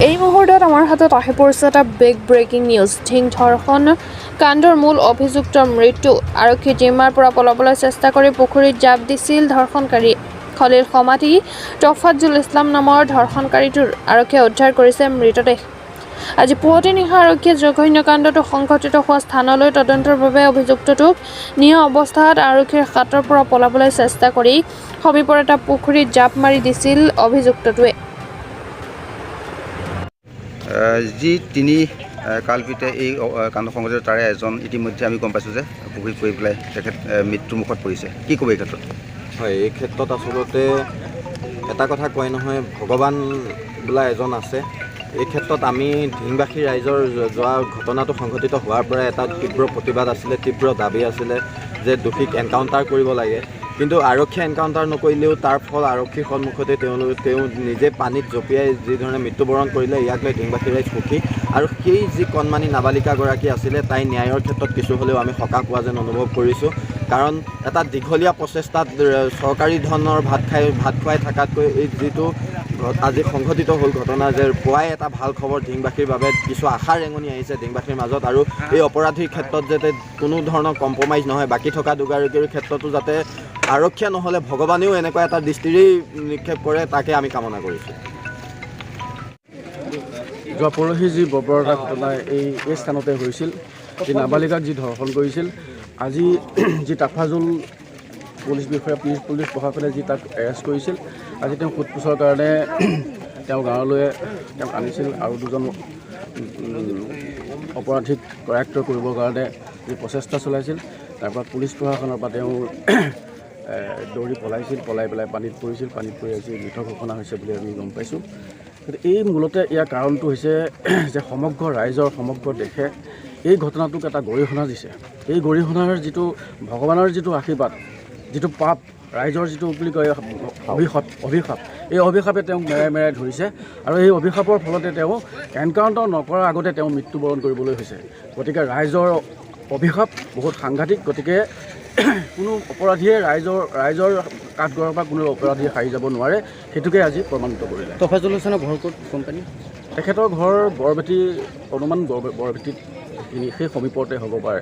এই মুহূৰ্তত আমাৰ হাতত আহি পৰিছে এটা বিগ ব্ৰেকিং নিউজ। ধিং ধৰ্ষণ কাণ্ডৰ মূল অভিযুক্তৰ মৃত্যু। আৰক্ষী জিম্মাৰ পৰা পলাবলৈ চেষ্টা কৰি পুখুৰীত জাপ দিছিল ধৰ্ষণকাৰী। খলিল সমাধি তফাজ্জুল ইছলাম নামৰ ধৰ্ষণকাৰীটোৰ আৰক্ষীয়ে উদ্ধাৰ কৰিছে মৃতদেহ। আজি পুৱতি নিশা আৰক্ষীয়ে জঘন্য কাণ্ডটো সংঘটিত হোৱা স্থানলৈ তদন্তৰ বাবে অভিযুক্তটোক নিয়া অৱস্থাত আৰক্ষীৰ হাতৰ পৰা পলাবলৈ চেষ্টা কৰি সমীপৰ এটা পুখুৰীত জাপ মাৰি দিছিল অভিযুক্তটোৱে। যি তিনি কালপিতে এই কাণ্ড সংঘটিত তাৰে এজন ইতিমধ্যে আমি গম পাইছোঁ যে পুখুৰীত পৰি পেলাই তেখেত মৃত্যুমুখত পৰিছে। কি ক'ব এই ক্ষেত্ৰত? হয়, এই ক্ষেত্ৰত আচলতে এটা কথা কয় নহয়, ভগৱান বোলা এজন আছে। এই ক্ষেত্ৰত আমি ধিংবাসী ৰাইজৰ যোৱা ঘটনাটো সংঘটিত হোৱাৰ পৰা এটা তীব্ৰ প্ৰতিবাদ আছিলে, তীব্ৰ দাবী আছিলে যে দোষীক এনকাউণ্টাৰ কৰিব লাগে। কিন্তু আৰক্ষীয়ে এনকাউণ্টাৰ নকৰিলেও তাৰ ফল আৰক্ষীৰ সন্মুখতে তেওঁ নিজে পানীত জঁপিয়াই যিধৰণে মৃত্যুবৰণ কৰিলে, ইয়াক লৈ ধিংবাসী ৰাইজ সুখী। আৰু সেই যি কণমানি নাবালিকাগৰাকী আছিলে, তাই ন্যায়ৰ ক্ষেত্ৰত কিছু হ'লেও আমি সকাহ পোৱা যেন অনুভৱ কৰিছোঁ। কাৰণ এটা দীঘলীয়া প্ৰচেষ্টাত চৰকাৰী ধনৰ ভাত খুৱাই থকাতকৈ এই যিটো আজি সংঘটিত হ'ল ঘটনা, যে পুৱাই এটা ভাল খবৰ ধিংবাসীৰ বাবে, কিছু আশাৰ ৰেঙনি আহিছে ধিংবাসীৰ মাজত। আৰু এই অপৰাধীৰ ক্ষেত্ৰত যাতে কোনো ধৰণৰ কম্প্ৰমাইজ নহয়, বাকী থকা দুগৰাকীৰ ক্ষেত্ৰতো যাতে আৰক্ষীয়ে নহ'লে ভগৱানেও এনেকুৱা এটা দৃষ্টিৰেই নিক্ষেপ কৰে, তাকে আমি কামনা কৰিছোঁ। যোৱা পৰহি যি বৰ্বৰতা ঘটনা এই স্থানতে হৈছিল, যি নাবালিকাক যি ধৰ্ষণ কৰিছিল, আজি যি তাফাজুল পুলিচ বিষয়া পুলিচ প্ৰশাসনে যি তাক এৰেষ্ট কৰিছিল, আজি তেওঁ সোধপোছৰ কাৰণে তেওঁ গাঁৱলৈ তেওঁক আনিছিল আৰু দুজন অপৰাধীক কৰায়ত্ব কৰিবৰ কাৰণে যি প্ৰচেষ্টা চলাইছিল, তাৰপৰা পুলিচ প্ৰশাসনৰ পৰা তেওঁ দৌৰি পলাই পেলাই পানীত পৰিছিল। পানীত পৰি আজি মৃত ঘোষণা হৈছে বুলি আমি গম পাইছোঁ। কিন্তু এই মূলতে ইয়াৰ কাৰণটো হৈছে যে সমগ্ৰ ৰাইজৰ সমগ্ৰ দেশে এই ঘটনাটোক এটা গৰিহণা দিছে। এই গৰিহণাৰ যিটো ভগৱানৰ যিটো আশীৰ্বাদ, যিটো পাপ, ৰাইজৰ যিটো বুলি কয় অভিশাপ, এই অভিশাপে তেওঁক মেৰাই ধৰিছে। আৰু এই অভিশাপৰ ফলতে তেওঁ এনকাউণ্টাৰ নকৰাৰ আগতে তেওঁ মৃত্যুবৰণ কৰিবলৈ হৈছে। গতিকে ৰাইজৰ অভিশাপ বহুত সাংঘাতিক। গতিকে কোনো অপৰাধীয়ে ৰাইজৰ কাঠগড়ৰ পৰা কোনো অপৰাধীয়ে সাৰি যাব নোৱাৰে, সেইটোকে আজি প্ৰমাণিত কৰিলে। তফাজুল হাছানৰ ঘৰ ক'ত কোম্পানী? তেখেতৰ ঘৰ বৰবেটী, অনুমান বৰবেটীত সেই সমীপতে হ'ব পাৰে।